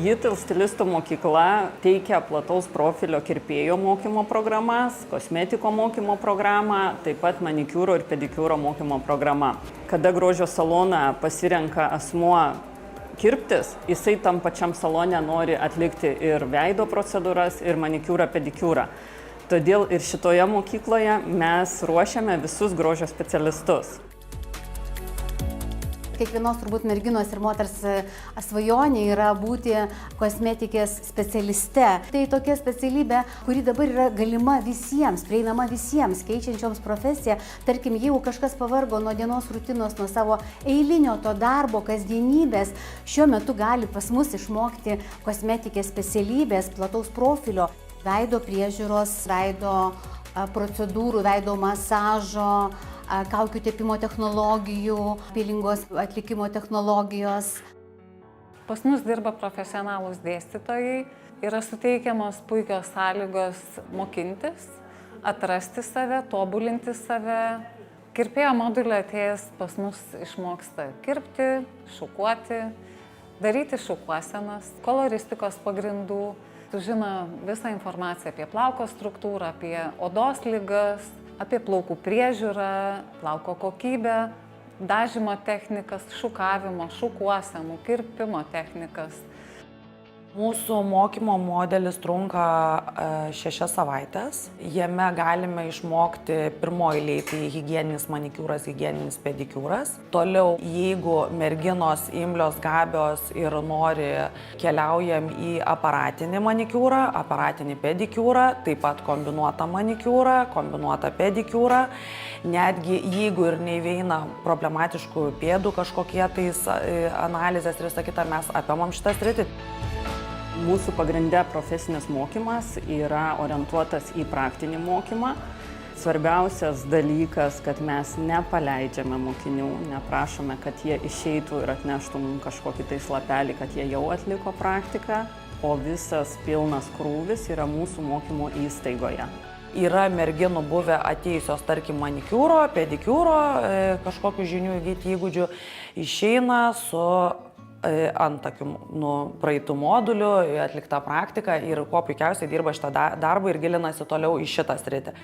JITL stilistų mokykla teikia plataus profilio kirpėjo mokymo programas, kosmetiko mokymo programą, taip pat manikiūro ir pedikiūro mokymo programa. Kada grožio saloną pasirenka asmuo kirptis, jisai tam pačiam salone nori atlikti ir veido procedūras, ir manikiūrą, pedikiūrą. Todėl ir šitoje mokykloje mes ruošiame visus grožio specialistus. Kiekvienos turbūt merginos ir moters svajonė yra būti kosmetikės specialiste. Tai tokia specialybė, kuri dabar yra galima visiems, prieinama visiems, keičiančioms profesiją. Tarkim, jeigu kažkas pavargo nuo dienos rutinos, nuo savo eilinio to darbo, kasdienybės, šiuo metu gali pas mus išmokti kosmetikės specialybės, plataus profilio, veido priežiūros, veido procedūrų, veido masažo, kaukių tepimo technologijų, pilingos atlikimo technologijos. Pas mus dirba profesionalūs dėstytojai, yra suteikiamos puikios sąlygos mokintis, atrasti save, tobulinti save. Kirpėjo modulį atėjęs pas mus išmoksta kirpti, šukuoti, daryti šukuosenas, koloristikos pagrindų, sužino visą informaciją apie plauko struktūrą, apie odos ligas, apie plaukų priežiūrą, plauko kokybę, dažymo technikas, šukavimo, šukuosenų, kirpimo technikas. Mūsų mokymo modelis trunka 6 savaitės. Jame galime išmokti pirmoji eilėje tai higieninis manikiūras, higieninis pedikiūras. Toliau, jeigu merginos imlios, gabios ir nori, keliaujam į aparatinį manikiūrą, aparatinį pedikiūrą, taip pat kombinuotą manikiūrą, kombinuotą pedikiūrą. Netgi jeigu ir neįveina problematiškų pėdų kažkokie tais analizės ir visą kitą, mes apimam šitą sritį. Mūsų pagrinde profesinis mokymas yra orientuotas į praktinį mokymą. Svarbiausias dalykas, kad mes nepaleidžiame mokinių, neprašome, kad jie išeitų ir atneštų mums kažkokį tai lapelį, kad jie jau atliko praktiką, o visas pilnas krūvis yra mūsų mokymo įstaigoje. Yra merginų buvę atėjusios, tarkim, manikiūro, pedikiūro, kažkokių žinių įgyti įgūdžių, išeina su antakių praeitų modulių, atlikta praktika ir kuo puikiausiai dirba šitą darbą ir gilinasi toliau į šitą sritį.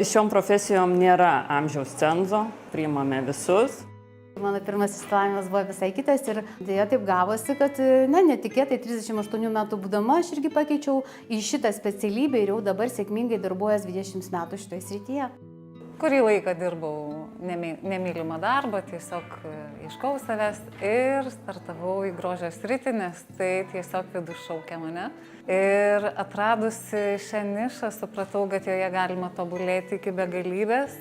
Šiom profesijom nėra amžiaus cenzo, priimame visus. Mano pirmasis išsilavinimas buvo visai kitas ir dėja taip gavosi, kad netikėtai 38 metų būdama aš irgi pakeičiau į šitą specialybę ir jau dabar sėkmingai darbuojas 20 metų šitoje srityje. Kurį laiką dirbau nemylimą darbą, tiesiog ieškau savęs ir startavau į grožio sritį, nes tai tiesiog vidus šaukė mane. Ir atradusi šią nišą, supratau, kad joje galima tobulėti iki begalybės.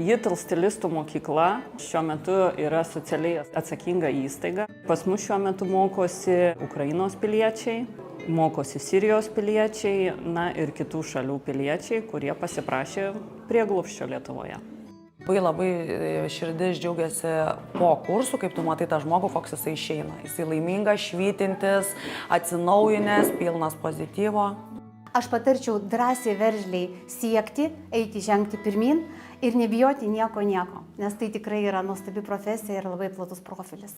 JITL stilistų mokykla šiuo metu yra socialiai atsakinga įstaiga. Pas mus šiuo metu mokosi Ukrainos piliečiai, mokosi Sirijos piliečiai, na ir kitų šalių piliečiai, kurie pasiprašė prieglobsčio Lietuvoje. Labai širdis džiaugiasi po kursų, kaip tu matai tą žmogų, koks jisai išeina. Jisai laimingas, švytintis, atsinaujinęs, pilnas pozityvo. Aš patarčiau drąsiai, veržliai siekti, eiti, žengti pirmin ir nebijoti nieko, nes tai tikrai yra nuostabi profesija ir labai platus profilis.